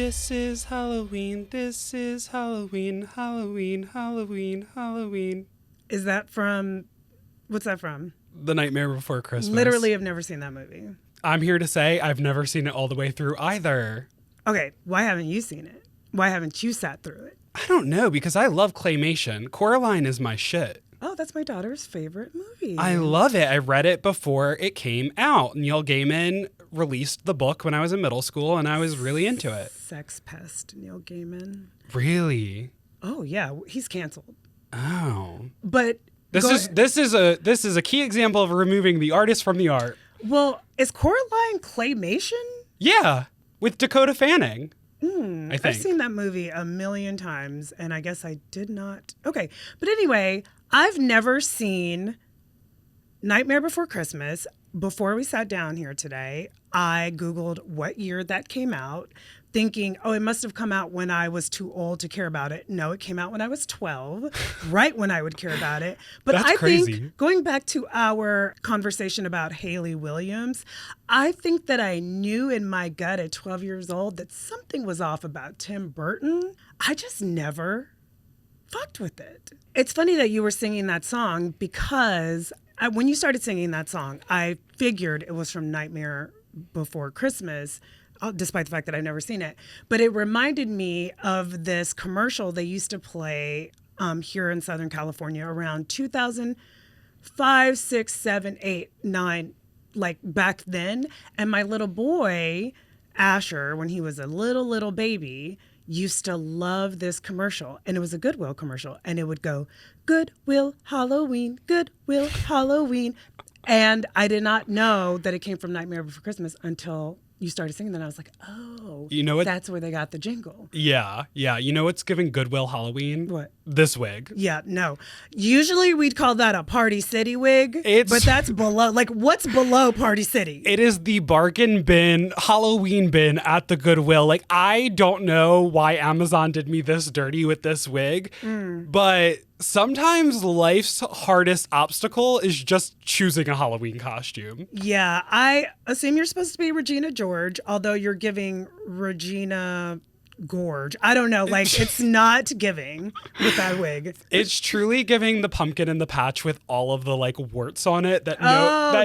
This is Halloween, this is Halloween, Halloween, Halloween, Halloween. Is that from, what's that from? The Nightmare Before Christmas. Literally have never seen that movie. I'm here to say I've never seen it all the way through either. Okay, why haven't you seen it? Why haven't you sat through it? I don't know, because I love claymation. Coraline is my shit. Oh, that's my daughter's favorite movie. I love it. I read it before it came out. Neil Gaiman released the book when I was in middle school, and I was really into it. Sex pest, Neil Gaiman. Really? Oh yeah, he's canceled. Oh. But this is a key example of removing the artist from the art. Well, is Coraline claymation? Yeah, with Dakota Fanning. I think. I've seen that movie a million times, and I guess I did not. Okay, but anyway, I've never seen Nightmare Before Christmas. Before we sat down here today, I Googled what year that came out, thinking, oh, it must have come out when I was too old to care about it. No, it came out when I was 12, right when I would care about it. But That's I crazy. think, going back to our conversation about Haley Williams, I think that I knew in my gut at 12 years old that something was off about Tim Burton. I just never fucked with it. It's funny that you were singing that song because when you started singing that song, I figured it was from Nightmare Before Christmas, despite the fact that I've never seen it. But it reminded me of this commercial they used to play here in Southern California around 2005, 6, 7, 8, 9, like back then. And my little boy, Asher, when he was a little baby, used to love this commercial, and it was a Goodwill commercial, and it would go, Goodwill Halloween, Goodwill Halloween. And I did not know that it came from Nightmare Before Christmas until you started singing that. I was like, oh, you know what? That's where they got the jingle. Yeah. You know what's giving Goodwill Halloween? What? This wig. Yeah, no. Usually we'd call that a Party City wig, but that's below. Like, what's below Party City? It is the bargain bin, Halloween bin at the Goodwill. Like, I don't know why Amazon did me this dirty with this wig, but sometimes life's hardest obstacle is just choosing a Halloween costume. Yeah, I assume you're supposed to be Regina George, although you're giving Regina Gorge. I don't know, like it's not giving with that wig. It's truly giving the pumpkin in the patch with all of the like warts on it that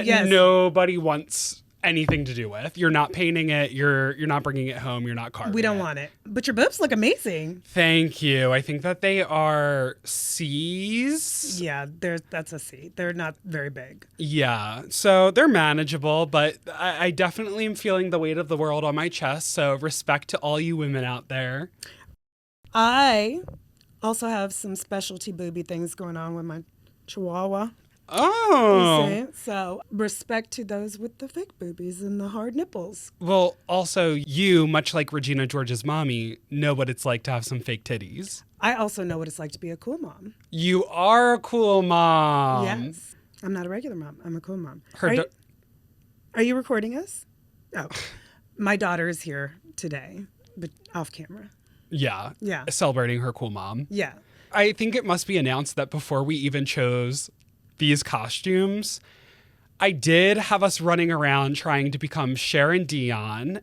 yes. nobody wants anything to do with. You're not painting it, you're not bringing it home, you're not carving it. We don't want it. But your boobs look amazing. Thank you. I think that they are C's. Yeah, that's a C. They're not very big. Yeah, so they're manageable, but I definitely am feeling the weight of the world on my chest, so respect to all you women out there. I also have some specialty booby things going on with my chihuahua. Oh. So respect to those with the fake boobies and the hard nipples. Well, also you, much like Regina George's mommy, know what it's like to have some fake titties. I also know what it's like to be a cool mom. You are a cool mom. Yes. I'm not a regular mom. I'm a cool mom. Are you recording us? Oh, my daughter is here today, but off camera. Yeah. Yeah. Celebrating her cool mom. Yeah. I think it must be announced that before we even chose these costumes, I did have us running around trying to become Cher and Dion,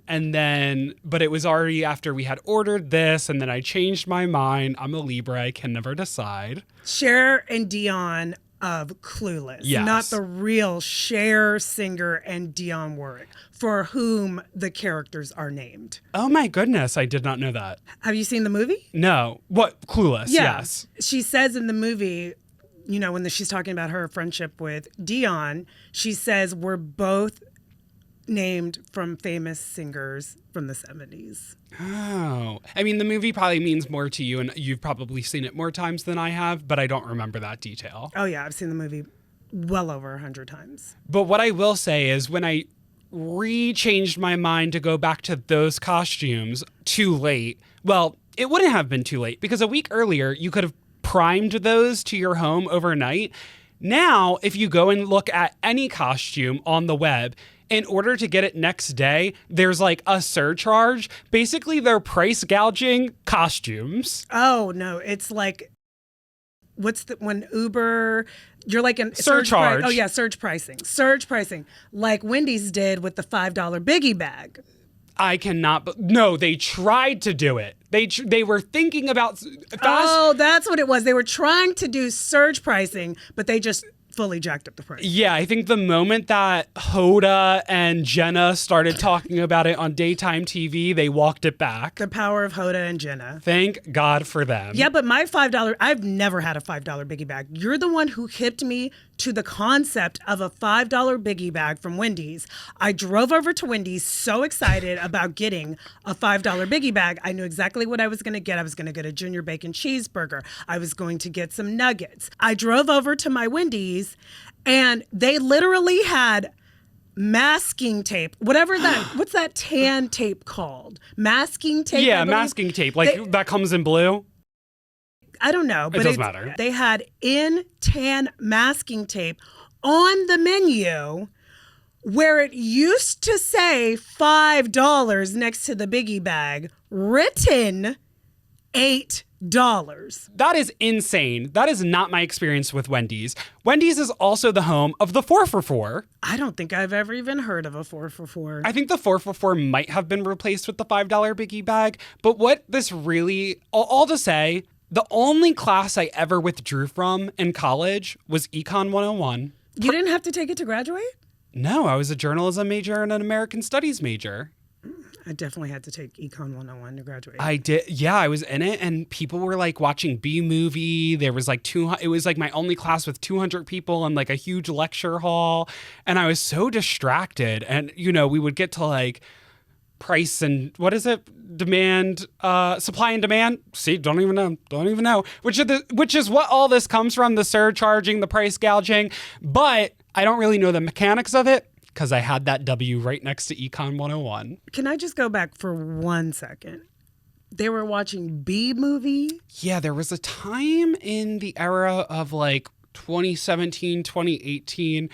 but it was already after we had ordered this, and then I changed my mind. I'm a Libra, I can never decide. Cher and Dion of Clueless, yes. Not the real Cher singer and Dionne Warwick, for whom the characters are named. Oh my goodness, I did not know that. Have you seen the movie? No. What? Clueless, yeah. Yes. She says in the movie, you know, when she's talking about her friendship with Dion, she says we're both named from famous singers from the 70s. Oh. I mean, the movie probably means more to you, and you've probably seen it more times than I have, but I don't remember that detail. Oh, yeah. I've seen the movie well over 100 times. But what I will say is when I changed my mind to go back to those costumes too late, well, it wouldn't have been too late because a week earlier, you could have primed those to your home overnight. Now, if you go and look at any costume on the web, in order to get it next day, there's like a surcharge. Basically, they're price gouging costumes. Oh, no. It's like, when Uber, you're like in surcharge. Surge pricing. Surge pricing. Like Wendy's did with the $5 biggie bag. I cannot. No, they tried to do it. They were thinking about Oh, that's what it was. They were trying to do surge pricing, but they just fully jacked up the price. Yeah, I think the moment that Hoda and Jenna started talking about it on daytime TV, they walked it back. The power of Hoda and Jenna. Thank God for them. Yeah, but my $5, I've never had a $5 biggie bag. You're the one who hipped me to the concept of a $5 biggie bag from Wendy's. I drove over to Wendy's so excited about getting a $5 biggie bag. I knew exactly what I was going to get. I was going to get a junior bacon cheeseburger. I was going to get some nuggets. I drove over to my Wendy's and they literally had masking tape, whatever that, what's that tan tape called? Masking tape? Yeah, masking tape. Like that comes in blue? I don't know. But it doesn't matter. They had in tan masking tape on the menu where it used to say $5 next to the biggie bag, written $8. That is insane. That is not my experience with Wendy's. Wendy's is also the home of the 4 for $4. I don't think I've ever even heard of a 4 for $4. I think the 4 for $4 might have been replaced with the $5 biggie bag. But what this really, all to say, the only class I ever withdrew from in college was Econ 101. You didn't have to take it to graduate? No, I was a journalism major and an American studies major. I definitely had to take Econ 101 to graduate. I did. Yeah, I was in it and people were like watching B-movie. There was like it was like my only class with 200 people and like a huge lecture hall. And I was so distracted. And, you know, we would get to like price and what is it? Demand, supply and demand. See, don't even know. Which is what all this comes from, the surcharging, the price gouging. But I don't really know the mechanics of it, because I had that W right next to Econ 101. Can I just go back for 1 second? They were watching B-movie? Yeah, there was a time in the era of like 2017, 2018,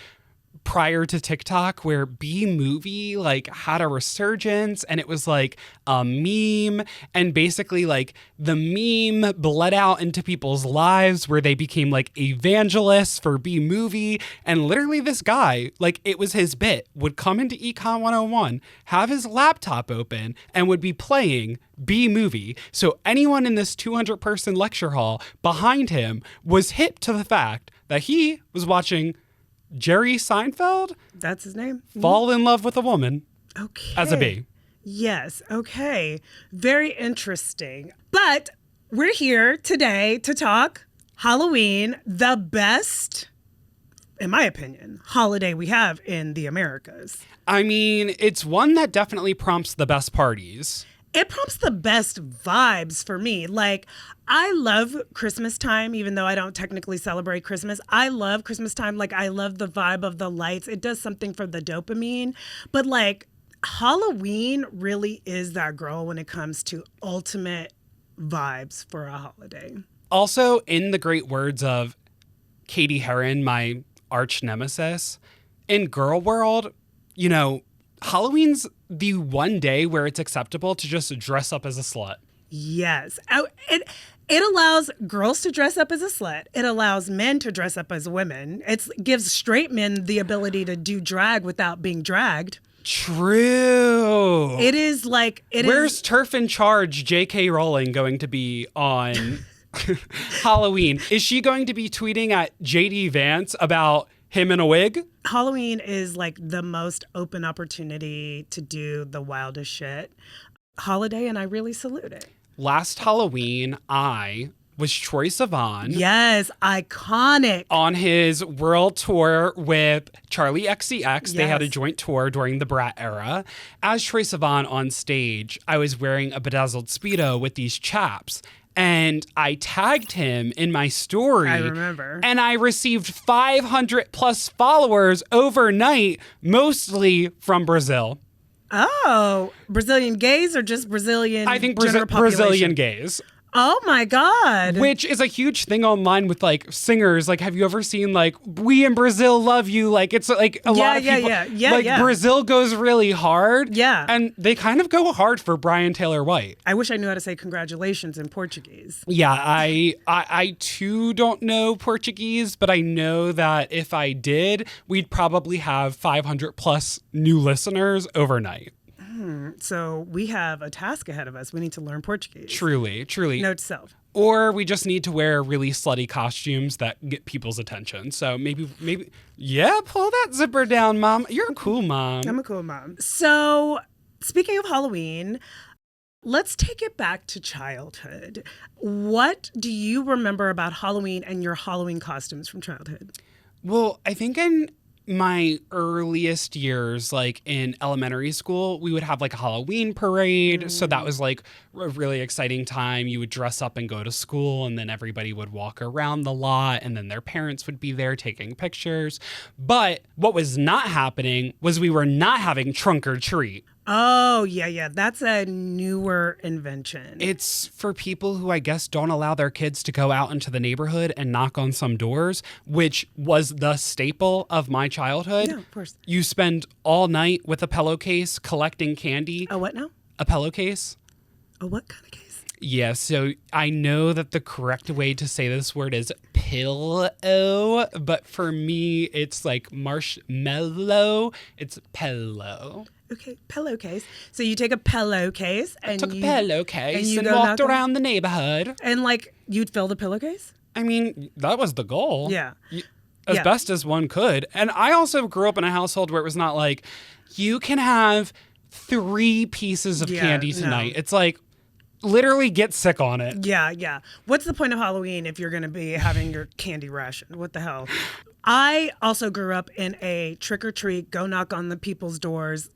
prior to TikTok, where B-movie like had a resurgence and it was like a meme, and basically like the meme bled out into people's lives where they became like evangelists for B-movie. And literally this guy, like it was his bit, would come into Econ 101, have his laptop open and would be playing B-movie. So anyone in this 200 person lecture hall behind him was hip to the fact that he was watching Jerry Seinfeld? That's his name? Fall in love with a woman. Okay. As a B. Yes. Okay. Very interesting. But we're here today to talk Halloween, the best, in my opinion, holiday we have in the Americas. I mean, it's one that definitely prompts the best parties. It prompts the best vibes for me. Like, I love Christmas time, even though I don't technically celebrate Christmas. I love Christmas time. Like, I love the vibe of the lights. It does something for the dopamine. But, like, Halloween really is that girl when it comes to ultimate vibes for a holiday. Also, in the great words of Katie Heron, my arch nemesis, in girl world, you know, Halloween's the one day where it's acceptable to just dress up as a slut. Yes. It allows girls to dress up as a slut. It allows men to dress up as women. It gives straight men the ability to do drag without being dragged. True. It is like... Where's Turf in Charge J.K. Rowling going to be on Halloween? Is she going to be tweeting at J.D. Vance about him in a wig? Halloween is like the most open opportunity to do the wildest shit holiday, and I really salute it. Last Halloween, I was Troye Sivan. Yes, iconic. On his world tour with Charlie XCX. Yes. They had a joint tour during the Brat era. As Troye Sivan on stage, I was wearing a bedazzled Speedo with these chaps. And I tagged him in my story. I remember. And I received 500 plus followers overnight, mostly from Brazil. Oh, Brazilian gays or just Brazilian? I think general Brazilian gays. Oh my God. Which is a huge thing online with like singers. Like, have you ever seen like, we in Brazil love you? Like, it's like a lot of people. Yeah. Brazil goes really hard. Yeah. And they kind of go hard for Brian Taylor White. I wish I knew how to say congratulations in Portuguese. Yeah, I too don't know Portuguese, but I know that if I did, we'd probably have 500 plus new listeners overnight. So we have a task ahead of us. We need to learn Portuguese. Truly. Note to self. Or we just need to wear really slutty costumes that get people's attention. So maybe, yeah, pull that zipper down, Mom. You're a cool mom. I'm a cool mom. So speaking of Halloween, let's take it back to childhood. What do you remember about Halloween and your Halloween costumes from childhood? Well, I think in my earliest years, like in elementary school, we would have like a Halloween parade. So that was like a really exciting time. You would dress up and go to school, and then everybody would walk around the lot, and then their parents would be there taking pictures. But what was not happening was we were not having trunk or treat. Oh, yeah. That's a newer invention. It's for people who I guess don't allow their kids to go out into the neighborhood and knock on some doors, which was the staple of my childhood. Yeah, of course. You spend all night with a pillowcase collecting candy. A what now? A pillowcase. A what kind of case? Yeah, so I know that the correct way to say this word is pillow, but for me, it's like marshmallow. It's pillow. Okay, pillowcase. So you take a pillowcase and Took a pillowcase and go walked knock on- around the neighborhood. And like you'd fill the pillowcase? I mean, that was the goal. Yeah. As Yeah. best as one could. And I also grew up in a household where it was not like, you can have 3 pieces of Yeah, candy no. tonight. It's like, literally get sick on it. Yeah. What's the point of Halloween if you're going to be having your candy ration? What the hell? I also grew up in a trick or treat, go knock on the people's doors.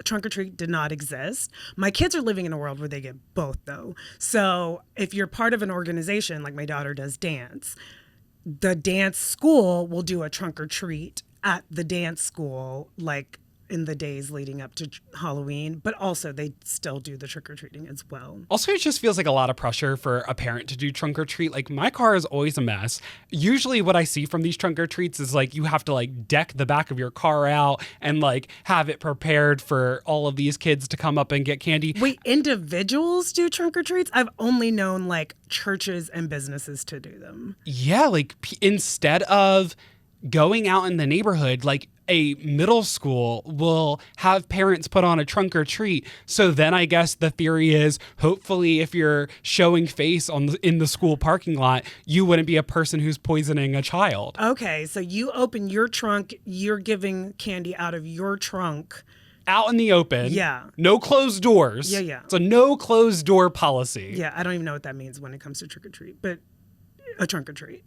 Trunk or treat did not exist. My kids are living in a world where they get both, though. So if you're part of an organization, like my daughter does dance, the dance school will do a trunk or treat at the dance school, like in the days leading up to Halloween, but also they still do the trick-or-treating as well. Also, it just feels like a lot of pressure for a parent to do trunk or treat. Like, my car is always a mess. Usually what I see from these trunk or treats is like you have to like deck the back of your car out and like have it prepared for all of these kids to come up and get candy. Wait, individuals do trunk or treats? I've only known like churches and businesses to do them. Yeah, like instead of going out in the neighborhood, like a middle school will have parents put on a trunk or treat. So then I guess the theory is hopefully if you're showing face in the school parking lot, you wouldn't be a person who's poisoning a child. Okay, so you open your trunk, you're giving candy out of your trunk. Out in the open. Yeah. No closed doors. Yeah. It's a no closed door policy. Yeah, I don't even know what that means when it comes to trick or treat, but a trunk or treat.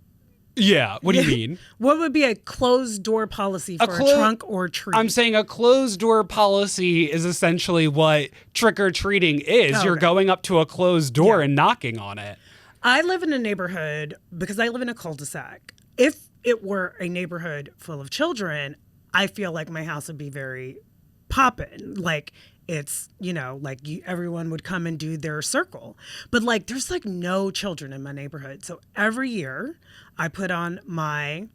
Yeah. What do you mean? What would be a closed door policy for a trunk or treat? I'm saying a closed door policy is essentially what trick or treating is. Oh, You're okay. going up to a closed door and knocking on it. I live in a neighborhood because I live in a cul-de-sac. If it were a neighborhood full of children, I feel like my house would be very poppin'. Like it's, everyone would come and do their circle. But like there's like no children in my neighborhood. So every year I put on my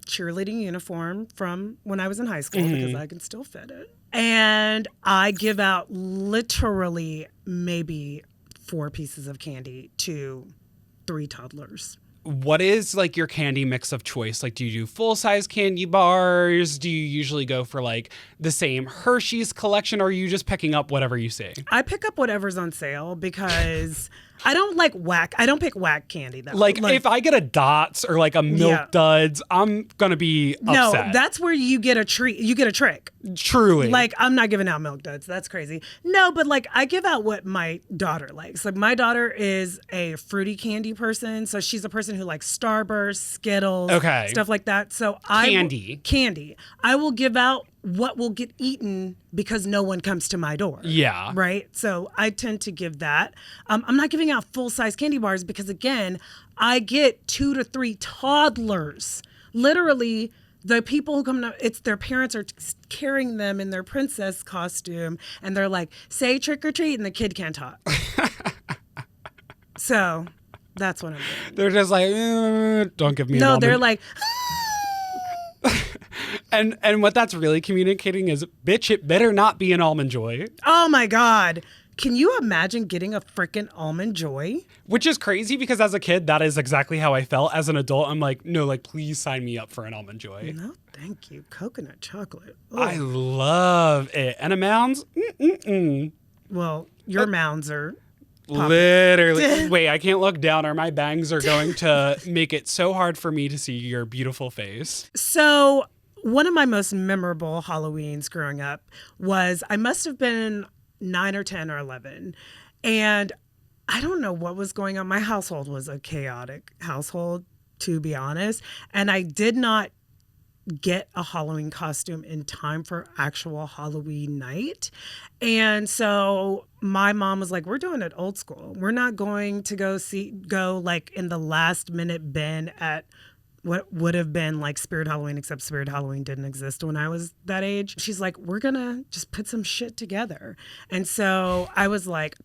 cheerleading uniform from when I was in high school because I can still fit it. And I give out literally maybe 4 pieces of candy to 3 toddlers. What is like your candy mix of choice? Like, do you do full-size candy bars? Do you usually go for like the same Hershey's collection, or are you just picking up whatever you see? I pick up whatever's on sale because I don't like whack. I don't pick whack candy though. Like if I get a Dots or like a Milk Duds, I'm gonna be upset. No, that's where you get a treat. You get a trick. Truly. Like I'm not giving out Milk Duds. That's crazy. No, but like I give out what my daughter likes. Like my daughter is a fruity candy person, so she's a person who likes Starburst, Skittles, stuff like that. So candy. I will give out what will get eaten because no one comes to my door. Yeah. Right? So I tend to give that. I'm not giving out full-size candy bars because, again, I get 2 to 3 toddlers. Literally, the people who come, it's their parents are carrying them in their princess costume, and they're like, say trick or treat, and the kid can't talk. So that's what I'm doing. They're just like, don't give me an No, almond. they're like... And what that's really communicating is, bitch, it better not be an Almond Joy. Oh my God. Can you imagine getting a frickin' Almond Joy? Which is crazy because as a kid, that is exactly how I felt. As an adult, I'm like, no, like, please sign me up for an Almond Joy. No, thank you. Coconut chocolate. Ugh. I love it. And a Mounds? Mm-mm-mm. Well, your mounds are Literally. Wait, I can't look down or my bangs are going to make it so hard for me to see your beautiful face. So one of my most memorable Halloweens growing up was I must have been 9 or 10 or 11. And I don't know what was going on. My household was a chaotic household, to be honest. And I did not get a Halloween costume in time for actual Halloween night. And so my mom was like, we're doing it old school. We're not going to go like in the last minute bin at what would have been like Spirit Halloween, except Spirit Halloween didn't exist when I was that age. She's like, we're going to just put some shit together. And so I was like,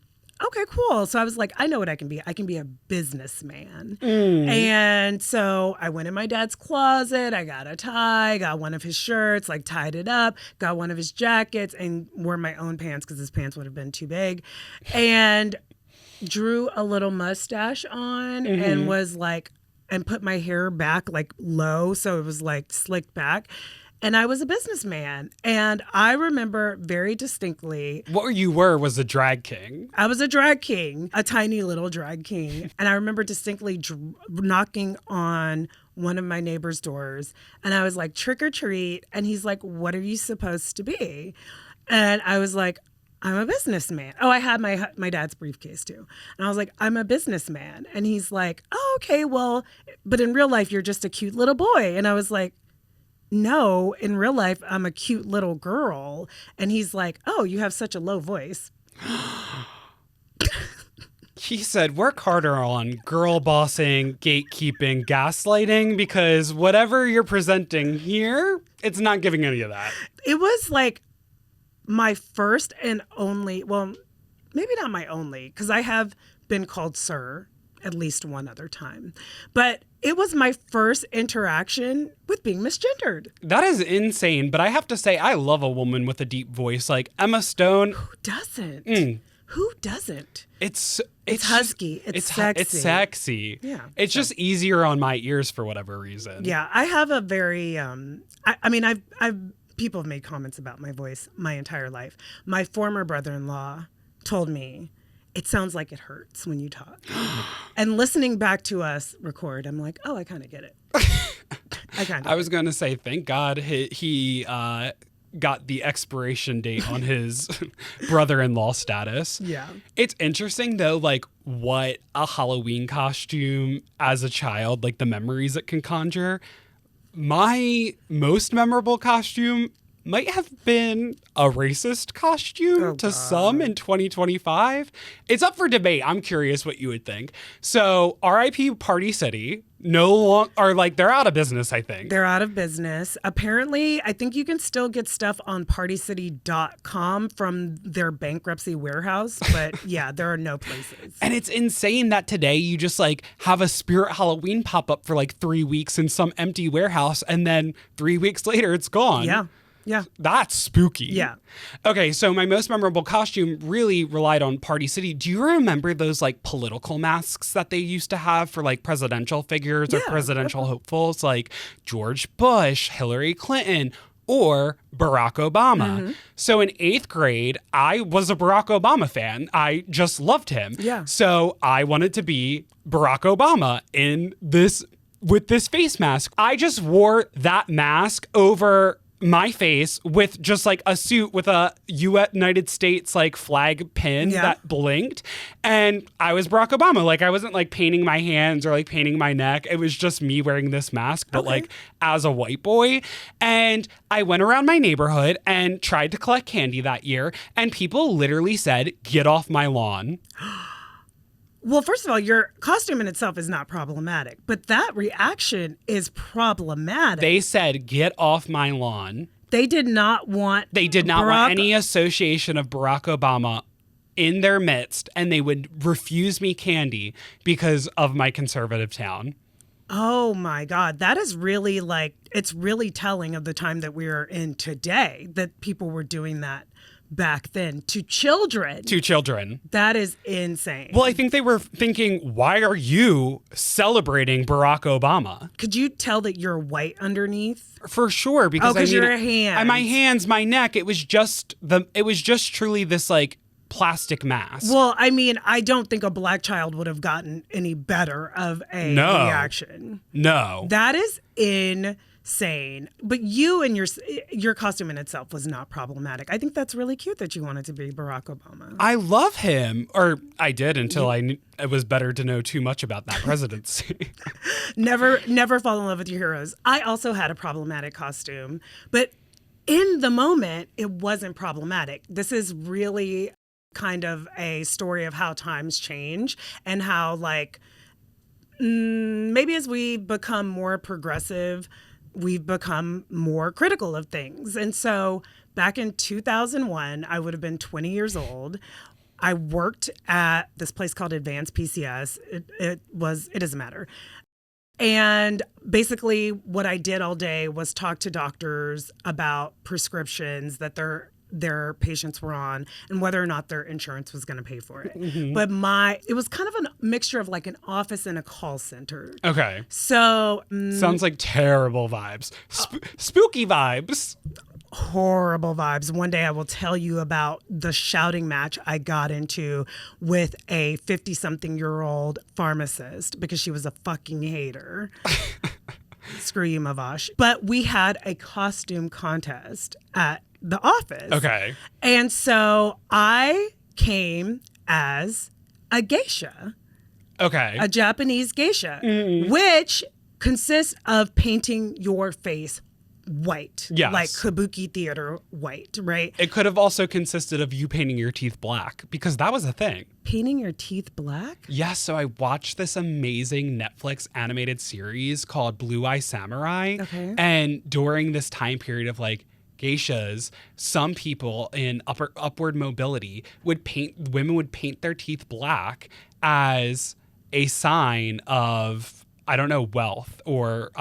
okay, cool. So I was like, I know what I can be. I can be a businessman. And so I went in my dad's closet. I got a tie, got one of his shirts, like tied it up, got one of his jackets and wore my own pants because his pants would have been too big. And drew a little mustache on and was like, and put my hair back like low. So it was like slicked back. And I was a businessman. And I remember very distinctly. What you were was a drag king. I was a drag king, a tiny little drag king. And I remember distinctly knocking on one of my neighbor's doors. And I was like, trick or treat. And he's like, what are you supposed to be? And I was like, I'm a businessman. Oh, I had my dad's briefcase too. And I was like, I'm a businessman. And he's like, oh, okay, well, but in real life, you're just a cute little boy. And I was like, no, in real life, I'm a cute little girl. And he's like, oh, you have such a low voice. He said, work harder on girl bossing, gatekeeping, gaslighting, because whatever you're presenting here, it's not giving any of that. It was like my first and only, well, maybe not my only, because I have been called sir at least one other time. But it was my first interaction with being misgendered. That is insane, but I have to say, I love a woman with a deep voice. Like Emma Stone. Who doesn't? Who doesn't? It's husky. It's sexy. It's sexy. Yeah. It's just easier on my ears for whatever reason. Yeah. I have a very, I mean, I've people have made comments about my voice my entire life. My former brother-in-law told me, it sounds like it hurts when you talk. And listening back to us record, I'm like, oh, I kind of get it. I was going to say, thank God he got the expiration date on his brother-in-law status. Yeah. It's interesting, though, like what a Halloween costume as a child, like the memories it can conjure. My most memorable costume might have been a racist costume to some in 2025. It's up for debate. I'm curious what you would think. So RIP Party City, they're out of business, I think. They're out of business. Apparently, I think you can still get stuff on partycity.com from their bankruptcy warehouse. But yeah, there are no places. And it's insane that today you just like have a Spirit Halloween pop up for like 3 weeks in some empty warehouse. And then 3 weeks later, it's gone. Yeah. Yeah. That's spooky. Yeah. Okay, so my most memorable costume really relied on Party City. Do you remember those like political masks that they used to have for like presidential figures or presidential hopefuls like George Bush, Hillary Clinton, or Barack Obama? So in 8th grade, I was a Barack Obama fan. I just loved him. Yeah. So I wanted to be Barack Obama with this face mask. I just wore that mask over my face with just like a suit with a United States like flag pin that blinked. And I was Barack Obama. Like I wasn't like painting my hands or like painting my neck. It was just me wearing this mask, but like as a white boy. And I went around my neighborhood and tried to collect candy that year. And people literally said, get off my lawn. Well, first of all, your costume in itself is not problematic, but that reaction is problematic. They said, get off my lawn. They did not want any association of Barack Obama in their midst, and they would refuse me candy because of my conservative town. Oh my God. That is really it's really telling of the time that we are in today that people were doing that back then to children. To children. That is insane. Well, I think they were thinking, why are you celebrating Barack Obama? Could you tell that you're white underneath? For sure, because your hands. My hands, my neck. It was just truly this like plastic mask. Well, I mean, I don't think a black child would have gotten any better of a reaction. No. That is insane. But you and your costume in itself was not problematic. I think that's really cute that you wanted to be Barack Obama. I love him. Or I did until I knew it was better to know too much about that presidency. Never fall in love with your heroes. I also had a problematic costume, but in the moment, it wasn't problematic. This is really kind of a story of how times change and how, like, maybe as we become more progressive, we've become more critical of things. And so back in 2001, I would have been 20 years old. I worked at this place called Advanced PCS. It doesn't matter. And basically what I did all day was talk to doctors about prescriptions that their patients were on and whether or not their insurance was going to pay for it. Mm-hmm. But it was kind of a mixture of like an office and a call center. Okay. So. Sounds like terrible vibes. Spooky vibes. Horrible vibes. One day I will tell you about the shouting match I got into with a 50-something-year-old pharmacist because she was a fucking hater. Screw you, Mavash. But we had a costume contest at the office. Okay. And so I came as a geisha. Okay. A Japanese geisha, which consists of painting your face white. Yes. Like kabuki theater white, right? It could have also consisted of you painting your teeth black because that was a thing. Painting your teeth black? Yes, so I watched this amazing Netflix animated series called Blue Eye Samurai. Okay. And during this time period of like geishas, some people in upward mobility women would paint their teeth black as a sign of, I don't know, wealth or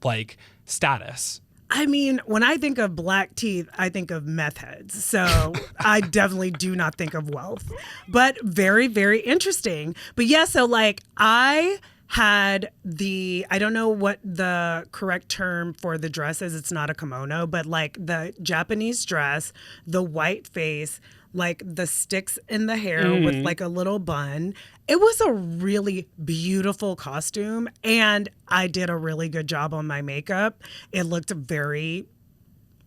like status. I mean, when I think of black teeth, I think of meth heads. So I definitely do not think of wealth. But very, very interesting. But yeah, so like I had I don't know what the correct term for the dress is. It's not a kimono, but like the Japanese dress, the white face, like the sticks in the hair with like a little bun. It was a really beautiful costume, and I did a really good job on my makeup. It looked very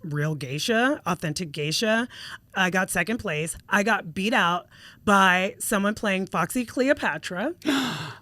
real geisha, authentic geisha. I got second place. I got beat out by someone playing Foxy Cleopatra.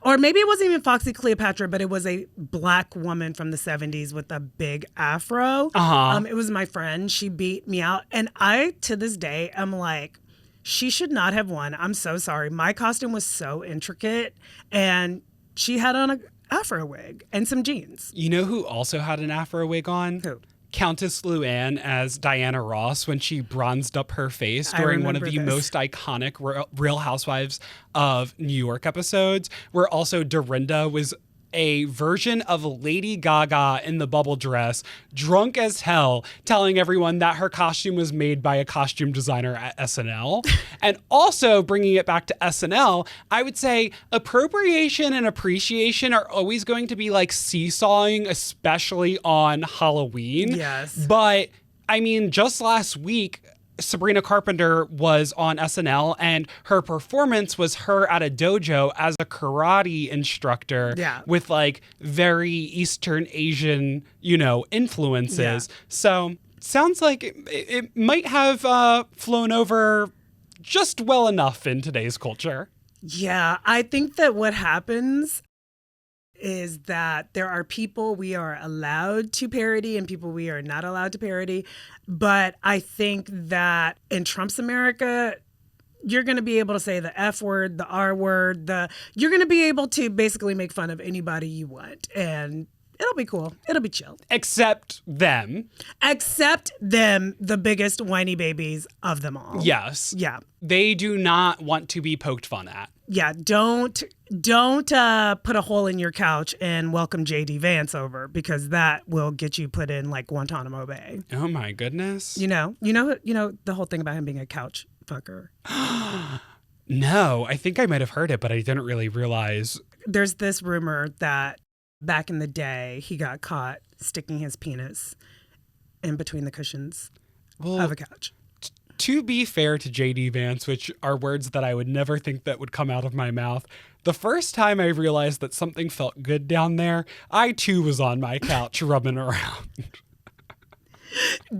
Or maybe it wasn't even Foxy Cleopatra, but it was a black woman from the 70s with a big afro. It was my friend. She beat me out. And I, to this day, am like, she should not have won. I'm so sorry. My costume was so intricate, and she had on an afro wig and some jeans. You know who also had an afro wig on? Who? Countess Luann as Diana Ross when she bronzed up her face during one of the most iconic Real Housewives of New York episodes, where also Dorinda was a version of Lady Gaga in the bubble dress, drunk as hell, telling everyone that her costume was made by a costume designer at SNL. And also bringing it back to SNL, I would say appropriation and appreciation are always going to be like seesawing, especially on Halloween. Yes. But I mean, just last week, Sabrina Carpenter was on SNL, and her performance was her at a dojo as a karate instructor with like very Eastern Asian, influences. Yeah. So sounds like it might have flown over just well enough in today's culture. Yeah, I think that what happens is that there are people we are allowed to parody and people we are not allowed to parody. But I think that in Trump's America, you're going to be able to say the F word, the R word, you're going to be able to basically make fun of anybody you want. And It'll be cool. It'll be chill. Except them. Except them, the biggest whiny babies of them all. Yes. Yeah. They do not want to be poked fun at. Yeah. Don't put a hole in your couch and welcome JD Vance over, because that will get you put in like Guantanamo Bay. Oh my goodness. You know the whole thing about him being a couch fucker. No, I think I might have heard it, but I didn't really realize. There's this rumor that back in the day, he got caught sticking his penis in between the cushions of a couch. To be fair to JD Vance, which are words that I would never think that would come out of my mouth, the first time I realized that something felt good down there, I too was on my couch rubbing around.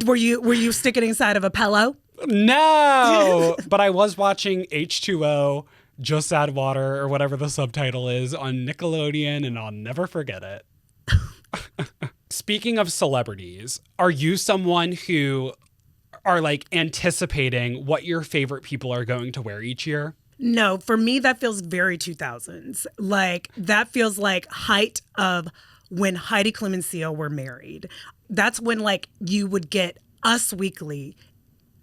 Were you sticking inside of a pillow? No, but I was watching H2O, Just Add Water, or whatever the subtitle is, on Nickelodeon, and I'll never forget it. Speaking of celebrities, are you someone who are like anticipating what your favorite people are going to wear each year? No, for me, that feels very 2000s. Like, that feels like height of when Heidi Klum and Seal were married. That's when, like, you would get Us Weekly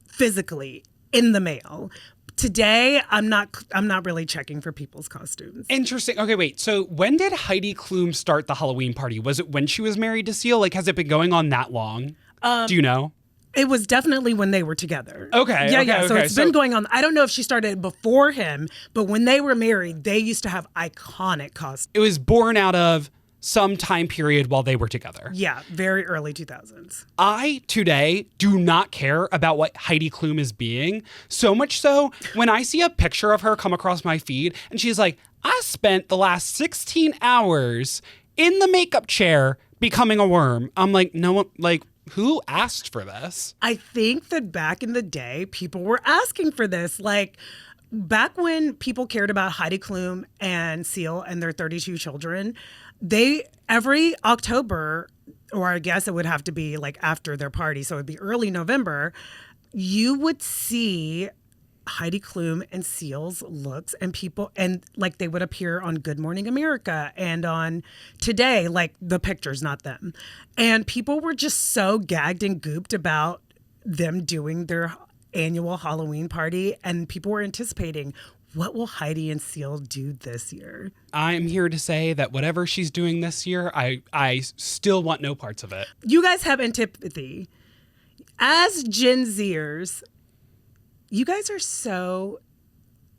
physically in the mail. Today, I'm not really checking for people's costumes. Interesting. Okay, wait. So when did Heidi Klum start the Halloween party? Was it when she was married to Seal? Like, has it been going on that long? Do you know? It was definitely when they were together. Okay. Yeah. So it's been going on. I don't know if she started before him, but when they were married, they used to have iconic costumes. It was born out of some time period while they were together. Yeah, very early 2000s. I, today, do not care about what Heidi Klum is being. So much so, when I see a picture of her come across my feed, and she's like, I spent the last 16 hours in the makeup chair becoming a worm. I'm like, no one, like, who asked for this? I think that back in the day, people were asking for this. Like, back when people cared about Heidi Klum and Seal and their 32 children, every October, or I guess it would have to be like after their party, so it'd be early November, you would see Heidi Klum and Seal's looks, and people, and like they would appear on Good Morning America and on Today, like the pictures, not them. And people were just so gagged and gooped about them doing their annual Halloween party, and people were anticipating, what will Heidi and Seal do this year? I'm here to say that whatever she's doing this year, I still want no parts of it. You guys have antipathy. As Gen Zers, you guys are so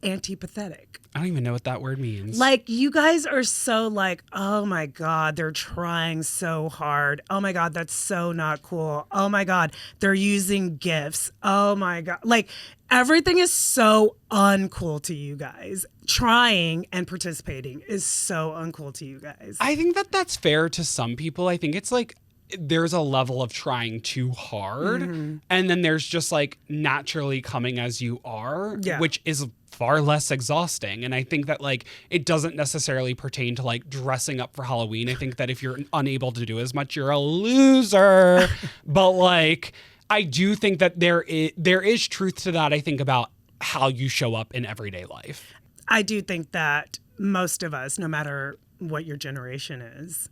antipathetic. I don't even know what that word means. Like, you guys are so like, oh my God, they're trying so hard. Oh my God, that's so not cool. Oh my God, they're using GIFs. Oh my God. Like, everything is so uncool to you guys. Trying and participating is so uncool to you guys. I think that that's fair to some people. I think it's like there's a level of trying too hard, and then there's just like naturally coming as you are, which is far less exhausting. And I think that like it doesn't necessarily pertain to like dressing up for Halloween. I think that if you're unable to do as much, you're a loser. But like, I do think that there is truth to that. I think about how you show up in everyday life. I do think that most of us, no matter what your generation is,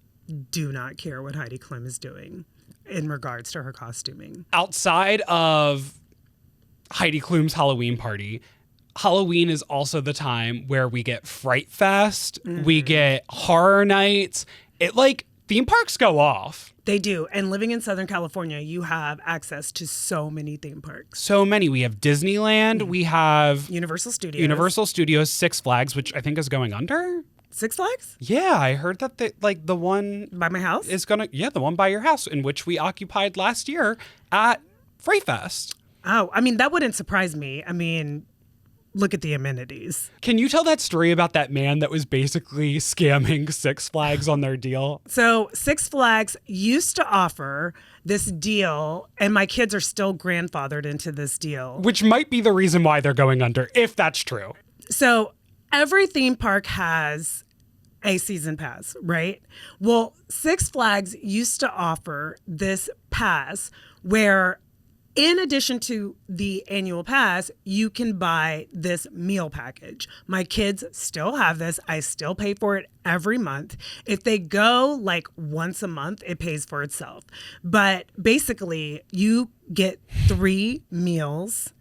do not care what Heidi Klum is doing in regards to her costuming. Outside of Heidi Klum's Halloween party, Halloween is also the time where we get Fright Fest, we get horror nights. It like theme parks go off. They do. And living in Southern California, you have access to so many theme parks. So many. We have Disneyland, we have Universal Studios, Six Flags, which I think is going under. Six Flags? Yeah, I heard that the one by my house is gonna, the one by your house, in which we occupied last year at Fright Fest. Oh, I mean, that wouldn't surprise me. I mean, look at the amenities. Can you tell that story about that man that was basically scamming Six Flags on their deal? So Six Flags used to offer this deal, and my kids are still grandfathered into this deal. Which might be the reason why they're going under, if that's true. So every theme park has a season pass, right? Well, Six Flags used to offer this pass where In addition to the annual pass, you can buy this meal package. My kids still have this. I still pay for it every month. If they go like once a month, it pays for itself. But basically, you get 3 meals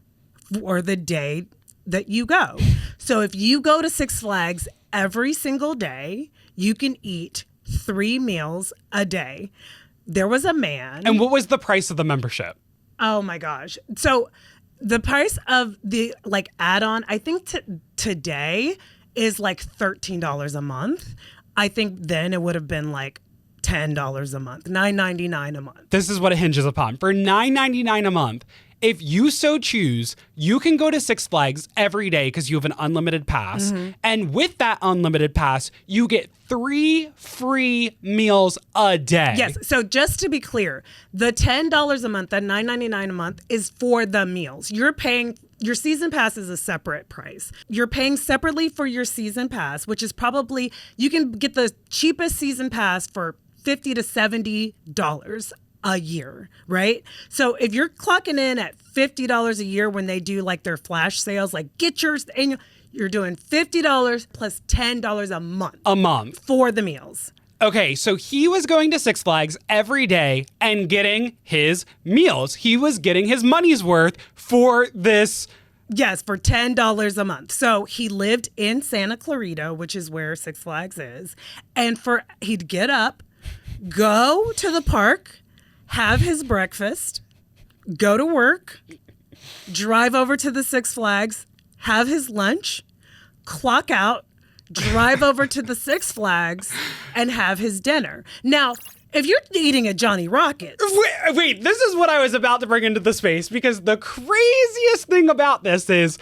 for the day that you go. So if you go to Six Flags every single day, you can eat 3 meals a day. There was a man. And what was the price of the membership? Oh my gosh. So the price of the like add-on, I think today is like $13 a month. I think then it would have been like $10 a month, $9.99 a month. This is what it hinges upon. For $9.99 a month, if you so choose, you can go to Six Flags every day because you have an unlimited pass. Mm-hmm. And with that unlimited pass, you get 3 free meals a day. Yes. So just to be clear, the $10 a month, that $9.99 a month is for the meals. You're paying, your season pass is a separate price. You're paying separately for your season pass, which is probably, you can get the cheapest season pass for $50 to $70 a year, right? So if you're clocking in at $50 a year when they do like their flash sales, like get yours annual, you're doing $50 plus $10 a month. A month. For the meals. Okay, so he was going to Six Flags every day and getting his meals. He was getting his money's worth for this. Yes, for $10 a month. So he lived in Santa Clarita, which is where Six Flags is. And he'd get up, go to the park, have his breakfast, go to work, drive over to the Six Flags, have his lunch, clock out, drive over to the Six Flags, and have his dinner. Now, if you're eating at Johnny Rockets... Wait, this is what I was about to bring into the space, because the craziest thing about this is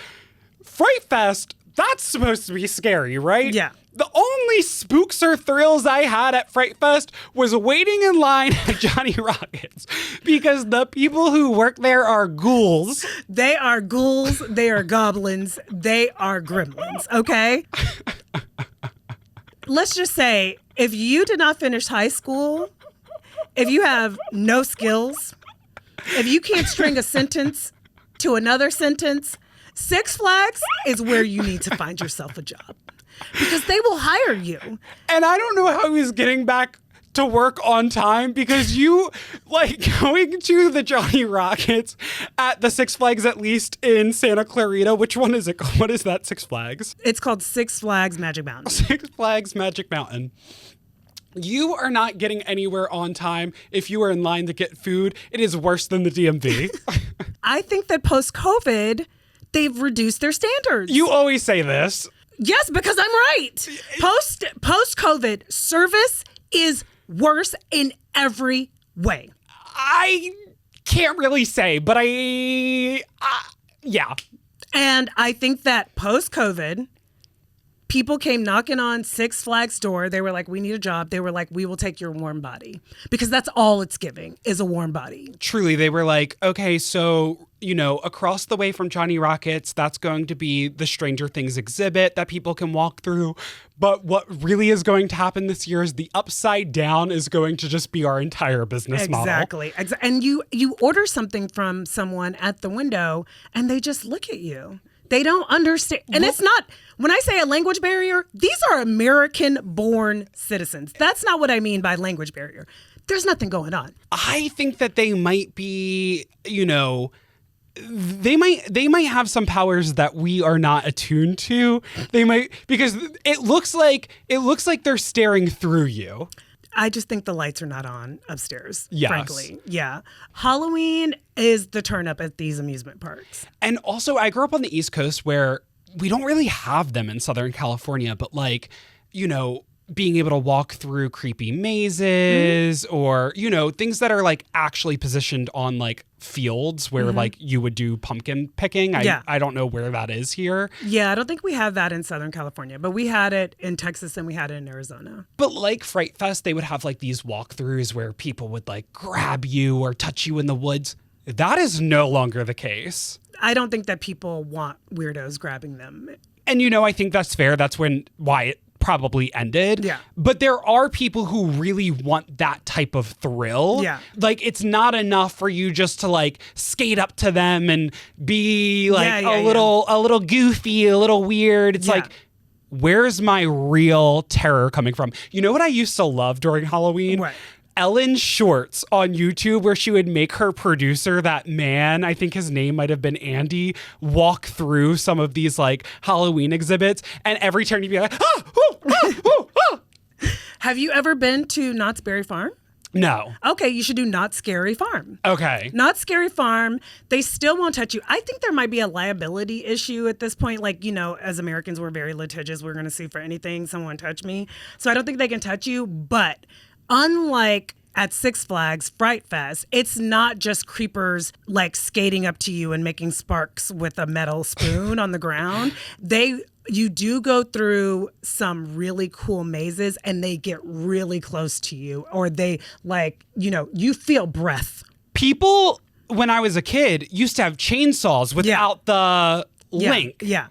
Fright Fest, that's supposed to be scary, right? Yeah. The only spooks or thrills I had at Fright Fest was waiting in line at Johnny Rockets, because the people who work there are ghouls. They are ghouls. They are goblins. They are gremlins, okay? Let's just say, if you did not finish high school, if you have no skills, if you can't string a sentence to another sentence, Six Flags is where you need to find yourself a job. Because they will hire you. And I don't know how he's getting back to work on time, because you, like, going to the Johnny Rockets at the Six Flags, at least in Santa Clarita. Which one is it? What is that Six Flags? It's called Six Flags Magic Mountain. Six Flags Magic Mountain. You are not getting anywhere on time. If you are in line to get food, it is worse than the DMV. I think that post-COVID, they've reduced their standards. You always say this. Yes, because I'm right. Post-COVID, service is worse in every way. I can't really say, but yeah. And I think that post-COVID, people came knocking on Six Flags door. They were like, we need a job. They were like, we will take your warm body. Because that's all it's giving is a warm body. Truly, they were like, okay, so, across the way from Johnny Rockets, that's going to be the Stranger Things exhibit that people can walk through. But what really is going to happen this year is the Upside Down is going to just be our entire business model. Exactly. And you order something from someone at the window and they just look at you. They don't understand. And it's not, when I say a language barrier, these are American-born citizens. That's not what I mean by language barrier. There's nothing going on. I think that they might be, they might have some powers that we are not attuned to. They might, because it looks like they're staring through you. I just think the lights are not on upstairs, yes. Frankly. Yeah. Halloween is the turn up at these amusement parks. And also, I grew up on the East Coast where we don't really have them in Southern California, but being able to walk through creepy mazes or, things that are like actually positioned on like fields where like you would do pumpkin picking. I don't know where that is here. Yeah, I don't think we have that in Southern California, but we had it in Texas and we had it in Arizona. But like Fright Fest, they would have like these walkthroughs where people would like grab you or touch you in the woods. That is no longer the case. I don't think that people want weirdos grabbing them. And I think that's fair. That's why it probably ended. Yeah. But there are people who really want that type of thrill. Yeah. Like, it's not enough for you just to like skate up to them and be like a little goofy, a little weird. It's like, where's my real terror coming from? You know what I used to love during Halloween? What? Ellen's shorts on YouTube where she would make her producer, that man, I think his name might have been Andy, walk through some of these like Halloween exhibits, and every turn you'd be like, ah, ooh, ah, ooh, ah. Have you ever been to Knott's Berry Farm? No. Okay, you should do Not Scary Farm. Okay. Not Scary Farm, they still won't touch you. I think there might be a liability issue at this point. Like, you know, as Americans, we're very litigious. We're going to sue for anything. Someone touch me. So I don't think they can touch you. But unlike at Six Flags Fright Fest, it's not just creepers like skating up to you and making sparks with a metal spoon on the ground. You do go through some really cool mazes and they get really close to you, or they like, you know, you feel breath. People, when I was a kid, used to have chainsaws without the link. Yeah.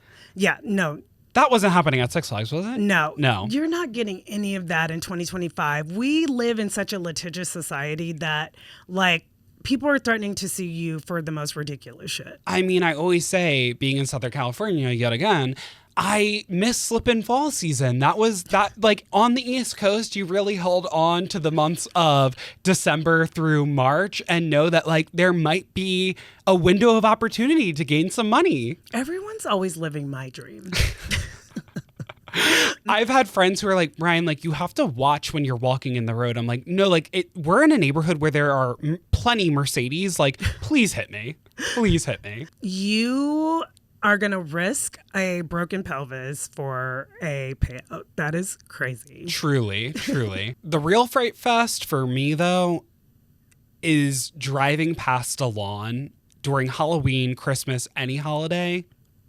No. That wasn't happening at Six Flags, was it? No. No. You're not getting any of that in 2025. We live in such a litigious society that, like, people are threatening to sue you for the most ridiculous shit. I mean, I always say, being in Southern California yet again, I miss slip and fall season. Like on the East Coast, you really hold on to the months of December through March and know that like there might be a window of opportunity to gain some money. Everyone's always living my dream. I've had friends who are like, Ryan, like you have to watch when you're walking in the road. I'm like, no, like we're in a neighborhood where there are plenty Mercedes. Like, please hit me. Please hit me. You are going to risk a broken pelvis for a payout. That is crazy. Truly. The real Fright Fest for me, though, is driving past a lawn during Halloween, Christmas, any holiday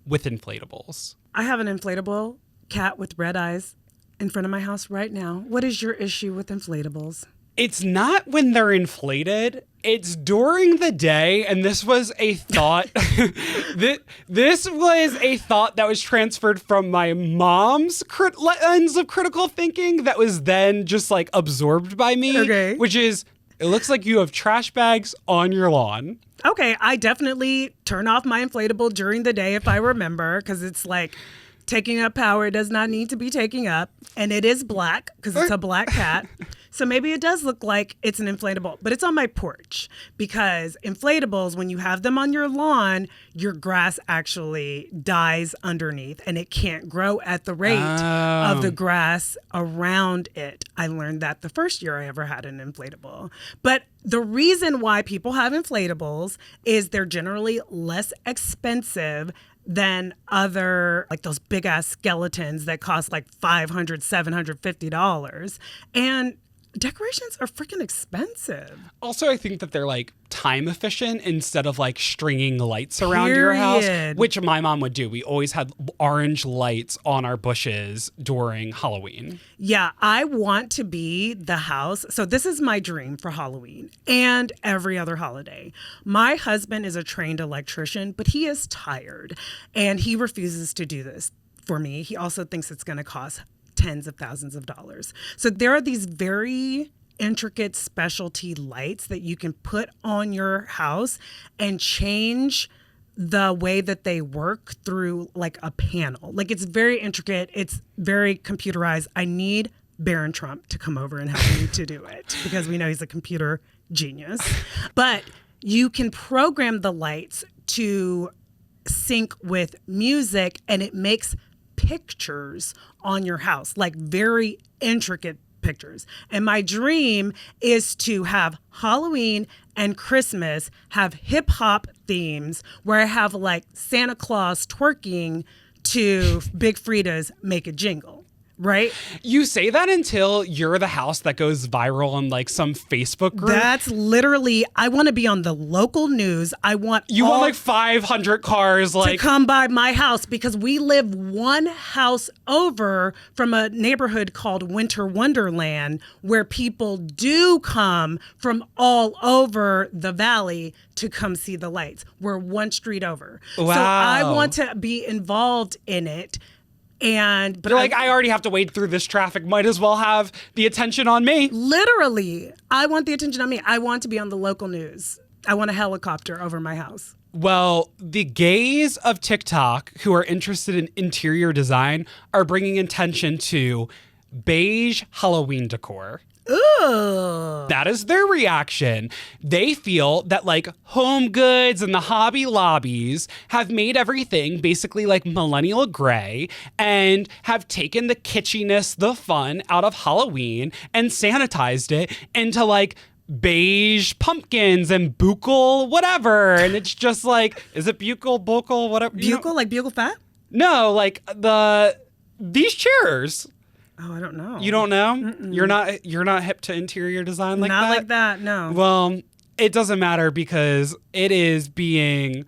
with inflatables. I have an inflatable cat with red eyes in front of my house right now. What is your issue with inflatables? It's not when they're inflated. It's during the day, and this was a thought. This was a thought that was transferred from my mom's lens of critical thinking that was then just like absorbed by me. Okay. Which is, it looks like you have trash bags on your lawn. Okay, I definitely turn off my inflatable during the day if I remember, because it's like taking up power does not need to be taking up. And it is black because it's a black cat. So maybe it does look like it's an inflatable, but it's on my porch because inflatables, when you have them on your lawn, your grass actually dies underneath and it can't grow at the rate of the grass around it. I learned that the first year I ever had an inflatable. But the reason why people have inflatables is they're generally less expensive than other, like those big ass skeletons that cost like $500, $750. And decorations are freaking expensive. Also, I think that they're like time efficient instead of like stringing lights around your house, which my mom would do. We always had orange lights on our bushes during Halloween. Yeah, I want to be the house. So this is my dream for Halloween and every other holiday. My husband is a trained electrician, but he is tired and he refuses to do this for me. He also thinks it's going to cost tens of thousands of dollars. So there are these very intricate specialty lights that you can put on your house and change the way that they work through like a panel. Like it's very intricate. It's very computerized. I need Barron Trump to come over and help me to do it because we know he's a computer genius. But you can program the lights to sync with music and it makes pictures on your house, like very intricate pictures. And my dream is to have Halloween and Christmas have hip hop themes where I have like Santa Claus twerking to Big Frida's Make a Jingle. Right? You say that until you're the house that goes viral on like some Facebook group. That's literally, I want to be on the local news. I want you want like 500 cars like to come by my house because we live one house over from a neighborhood called Winter Wonderland where people do come from all over the valley to come see the lights. We're one street over. Wow. So I want to be involved in it. But You're like, I already have to wade through this traffic. Might as well have the attention on me. Literally, I want the attention on me. I want to be on the local news. I want a helicopter over my house. Well, the gays of TikTok who are interested in interior design are bringing attention to beige Halloween decor. Ooh. That is their reaction. They feel that like Home Goods and the Hobby Lobbies have made everything basically like millennial gray and have taken the kitschiness, the fun out of Halloween and sanitized it into like beige pumpkins and buccal whatever. And it's just like, is it buccal, whatever? Buccal, like buccal fat? No, like these chairs. Oh, I don't know. You don't know? Mm-mm. You're not hip to interior design like that? Not like that, no. Well, it doesn't matter because it is being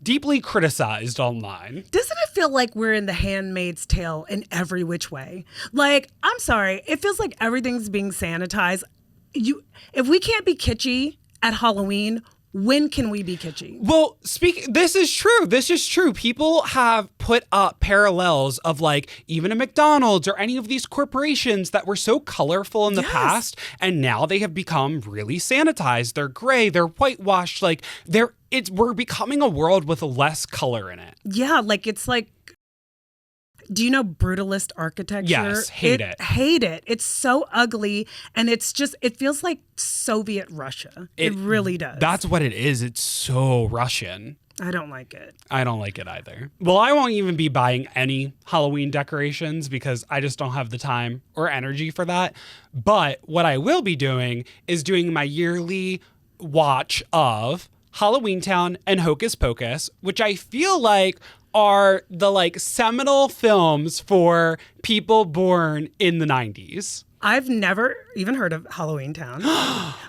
deeply criticized online. Doesn't it feel like we're in The Handmaid's Tale in every which way? Like, I'm sorry, it feels like everything's being sanitized. If we can't be kitschy at Halloween, when can we be kitschy? Well, this is true. This is true. People have put up parallels of like even a McDonald's or any of these corporations that were so colorful in the past, and now they have become really sanitized. They're gray, they're whitewashed, like we're becoming a world with less color in it. Yeah, like it's like, do you know brutalist architecture? Yes, hate it. Hate it. It's so ugly, and it feels like Soviet Russia. It really does. That's what it is. It's so Russian. I don't like it. I don't like it either. Well, I won't even be buying any Halloween decorations because I just don't have the time or energy for that. But what I will be doing is doing my yearly watch of Halloween Town and Hocus Pocus, which I feel like are the like seminal films for people born in the 90s. I've never even heard of Halloween Town,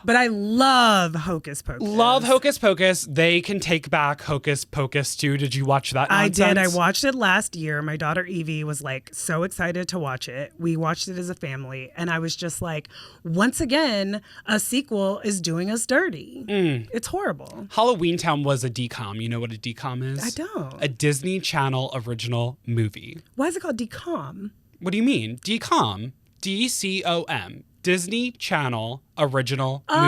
but I love Hocus Pocus. Love Hocus Pocus. They can take back Hocus Pocus too. Did you watch that nonsense? I did. I watched it last year. My daughter Evie was like so excited to watch it. We watched it as a family, and I was just like, once again, a sequel is doing us dirty. It's horrible. Halloween Town was a DCOM. You know what a DCOM is? I don't. A Disney Channel original movie. Why is it called DCOM? What do you mean? DCOM. DCOM. Disney Channel original movie.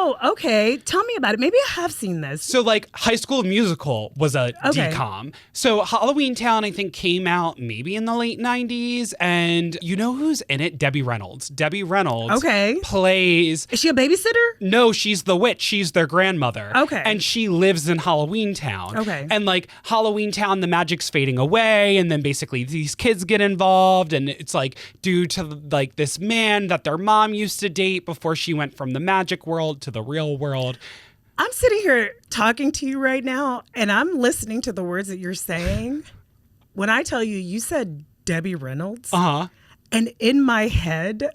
Oh, okay. Tell me about it. Maybe I have seen this. So like High School Musical was a DCOM. So Halloween Town, I think, came out maybe in the late 90s. And you know who's in it? Debbie Reynolds. Debbie Reynolds plays... Is she a babysitter? No, she's the witch. She's their grandmother. Okay. And she lives in Halloween Town. Okay. And like Halloween Town, the magic's fading away. And then basically these kids get involved. And it's like due to like this man that their mom used to date before she went from the magic world to the real world. I'm sitting here talking to you right now, and I'm listening to the words that you're saying. When I tell you, you said Debbie Reynolds. And in my head,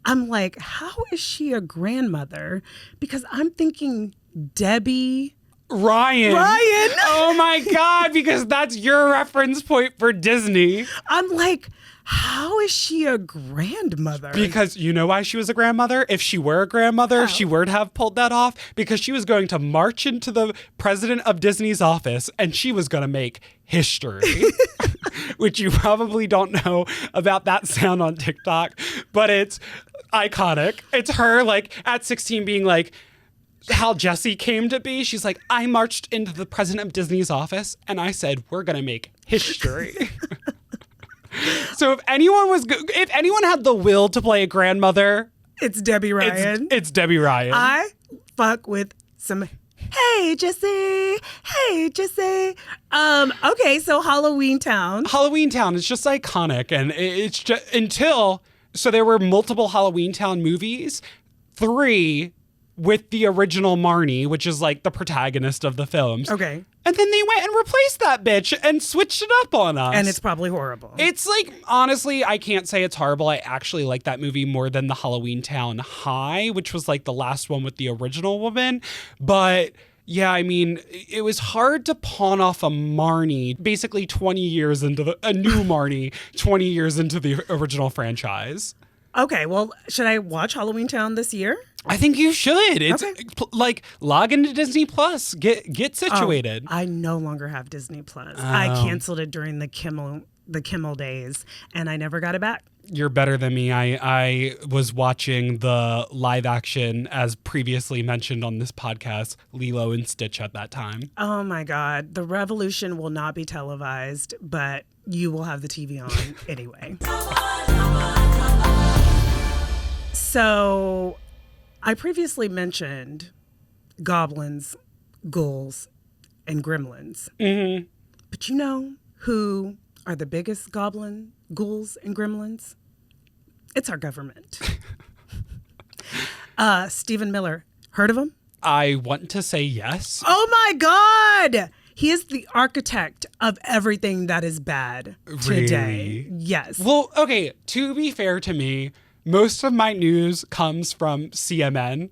I'm like, how is she a grandmother? Because I'm thinking Debbie Ryan. Oh my God, because that's your reference point for Disney. I'm like, how is she a grandmother? Because you know why she was a grandmother? If she were a grandmother, she would have pulled that off because she was going to march into the president of Disney's office and she was going to make history, which you probably don't know about that sound on TikTok, but it's iconic. It's her like at 16 being like, how Jessie came to be. She's like, I marched into the president of Disney's office and I said, we're going to make history. So if anyone had the will to play a grandmother, it's Debbie Ryan. It's Debbie Ryan. I fuck with some, hey, Jessie. Hey, Jessie. Okay, so Halloween Town. Halloween Town is just iconic. And it's just so there were multiple Halloween Town movies, 3 with the original Marnie, which is like the protagonist of the films. Okay. And then they went and replaced that bitch and switched it up on us. And it's probably horrible. It's like, honestly, I can't say it's horrible. I actually like that movie more than the Halloween Town High, which was like the last one with the original woman. But yeah, I mean, it was hard to pawn off a Marnie basically 20 years into a new Marnie 20 years into the original franchise. Okay, well, should I watch Halloween Town this year? I think you should. It's okay. Like log into Disney Plus, get situated. I no longer have Disney Plus. I canceled it during the Kimmel the Kimmel days, and I never got it back. You're better than me. I was watching the live action, as previously mentioned on this podcast, Lilo and Stitch at that time. Oh my God. The revolution will not be televised, but you will have the TV on anyway. So I previously mentioned goblins, ghouls, and gremlins. Mm-hmm. But you know who are the biggest goblin, ghouls, and gremlins? It's our government. Stephen Miller. Heard of him? I want to say yes. Oh my God! He is the architect of everything that is bad today. Really? Yes. Well, okay, to be fair to me, most of my news comes from CMN,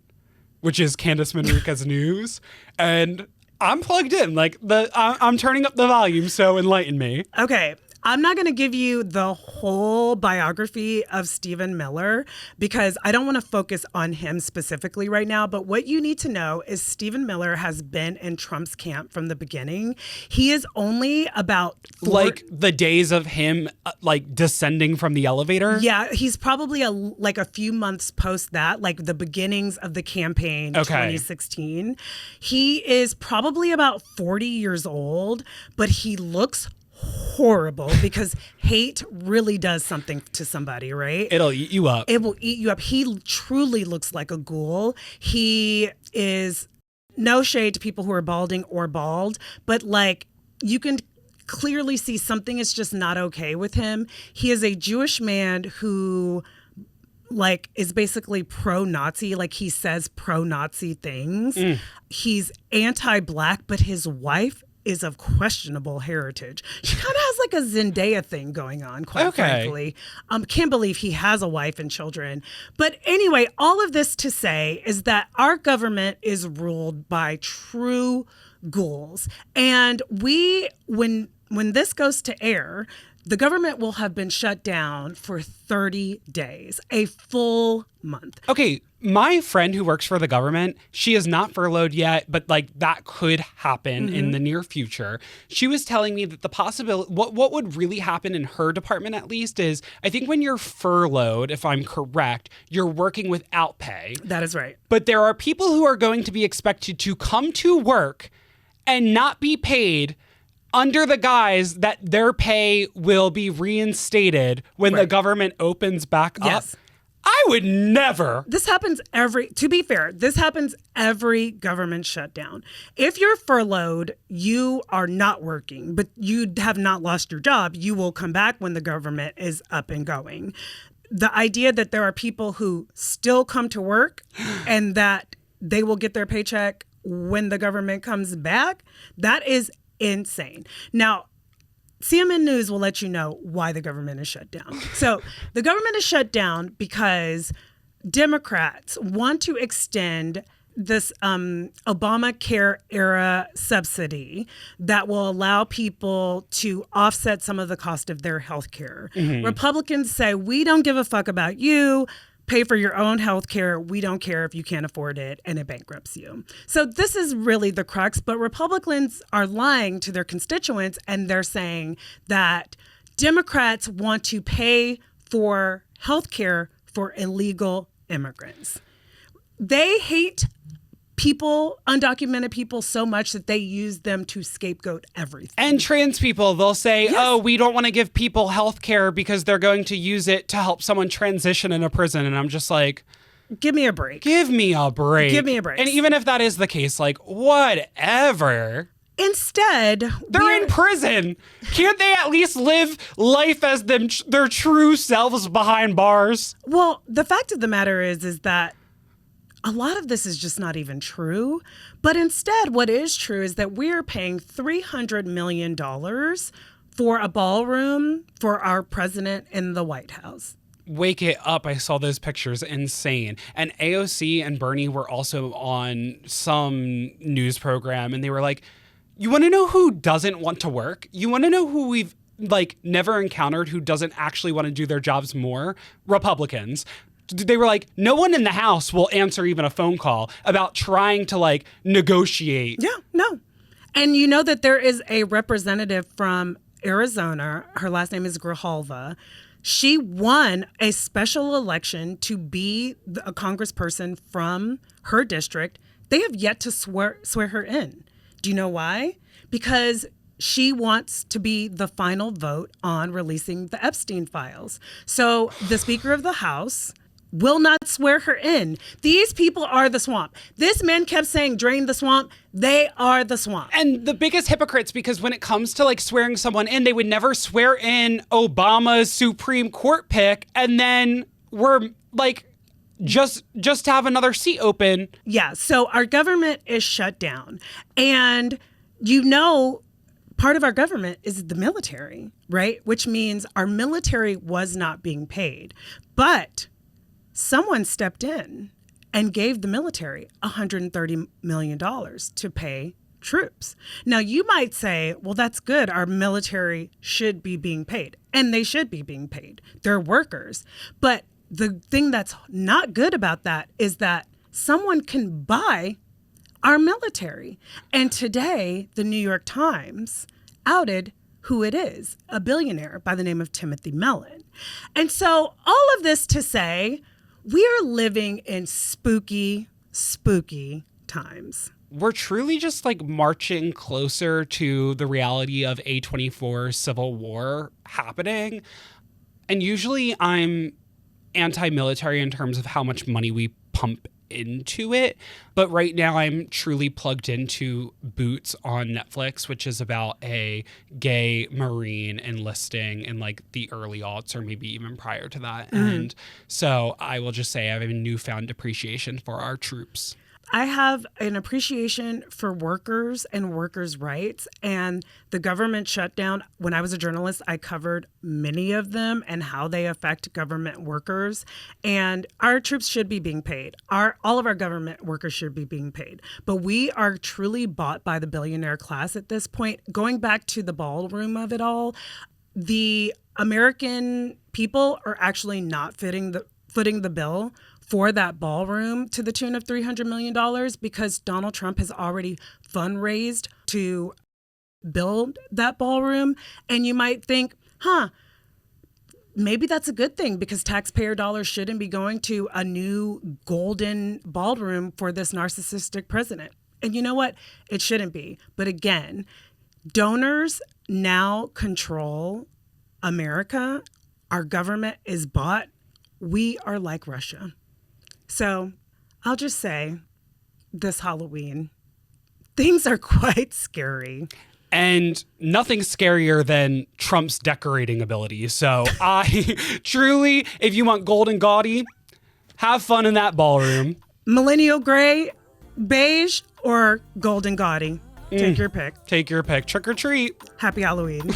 which is Candace Manrique's news, and I'm plugged in. Like I'm turning up the volume, so enlighten me. Okay. I'm not going to give you the whole biography of Stephen Miller because I don't want to focus on him specifically right now. But what you need to know is Stephen Miller has been in Trump's camp from the beginning. He is only about like the days of him like descending from the elevator. Yeah, he's probably a few months post that, like the beginnings of the campaign, 2016. He is probably about 40 years old, but he looks horrible because hate really does something to somebody, right? It'll eat you up. It will eat you up. He truly looks like a ghoul. He is, no shade to people who are balding or bald, but like you can clearly see something is just not okay with him. He is a Jewish man who like is basically pro-Nazi, like he says pro-Nazi things. He's anti-black, but his wife is of questionable heritage. She kind of has like a Zendaya thing going on, quite frankly. Can't believe he has a wife and children. But anyway, all of this to say is that our government is ruled by true ghouls. And when this goes to air, the government will have been shut down for 30 days, a full month. Okay, my friend who works for the government, she is not furloughed yet, but like that could happen in the near future. She was telling me that the possibility, what would really happen in her department at least is, I think when you're furloughed, if I'm correct, you're working without pay. That is right. But there are people who are going to be expected to come to work and not be paid under the guise that their pay will be reinstated when the government opens back up. I would never. This happens to be fair, this happens every government shutdown. If you're furloughed, you are not working, but you have not lost your job. You will come back when the government is up and going. The idea that there are people who still come to work and that they will get their paycheck when the government comes back, that is insane. Now, CNN News will let you know why the government is shut down. So the government is shut down because Democrats want to extend this Obamacare era subsidy that will allow people to offset some of the cost of their health care. Republicans say, we don't give a fuck about you. Pay for your own health care. We don't care if you can't afford it, and it bankrupts you. So this is really the crux, but Republicans are lying to their constituents, and they're saying that Democrats want to pay for health care for illegal immigrants. They hate people, undocumented people, so much that they use them to scapegoat everything. And trans people, they'll say, oh, we don't want to give people health care because they're going to use it to help someone transition in a prison. And I'm just like, give me a break. Give me a break. Give me a break. And even if that is the case, like, whatever. Instead, they're in prison. Can't they at least live life as their true selves behind bars? Well, the fact of the matter is that a lot of this is just not even true. But instead, what is true is that we're paying $300 million for a ballroom for our president in the White House. Wake it up. I saw those pictures. Insane. And AOC and Bernie were also on some news program, and they were like, you want to know who doesn't want to work? You want to know who we've like never encountered who doesn't actually want to do their jobs more? Republicans. They were like, no one in the House will answer even a phone call about trying to like negotiate. Yeah, no. And you know that there is a representative from Arizona. Her last name is Grijalva. She won a special election to be a congressperson from her district. They have yet to swear her in. Do you know why? Because she wants to be the final vote on releasing the Epstein files. So the Speaker of the House will not swear her in. These people are the swamp. This man kept saying, drain the swamp. They are the swamp. And the biggest hypocrites, because when it comes to like swearing someone in, they would never swear in Obama's Supreme Court pick. And then we're like, just to have another seat open. Yeah. So our government is shut down. And part of our government is the military, right? Which means our military was not being paid. But someone stepped in and gave the military $130 million to pay troops. Now, you might say, well, that's good. Our military should be being paid. And they should be being paid. They're workers. But the thing that's not good about that is that someone can buy our military. And today, the New York Times outed who it is, a billionaire by the name of Timothy Mellon. And so all of this to say, we are living in spooky, spooky times. We're truly just like marching closer to the reality of A24 civil war happening. And usually I'm anti-military in terms of how much money we pump into it. But right now I'm truly plugged into Boots on Netflix, which is about a gay Marine enlisting in like the early aughts or maybe even prior to that. Mm-hmm. And so I will just say I have a newfound appreciation for our troops. I have an appreciation for workers and workers' rights, and the government shutdown. When I was a journalist, I covered many of them and how they affect government workers. And our troops should be being paid. All of our government workers should be being paid. But we are truly bought by the billionaire class at this point. Going back to the ballroom of it all, the American people are actually not footing the bill for that ballroom to the tune of $300 million because Donald Trump has already fundraised to build that ballroom. And you might think, maybe that's a good thing because taxpayer dollars shouldn't be going to a new golden ballroom for this narcissistic president. And you know what? It shouldn't be. But again, donors now control America. Our government is bought. We are like Russia. So I'll just say this Halloween, things are quite scary. And nothing's scarier than Trump's decorating ability. So I truly, if you want gold and gaudy, have fun in that ballroom. Millennial gray, beige, or gold and gaudy. Take your pick. Take your pick. Trick or treat. Happy Halloween.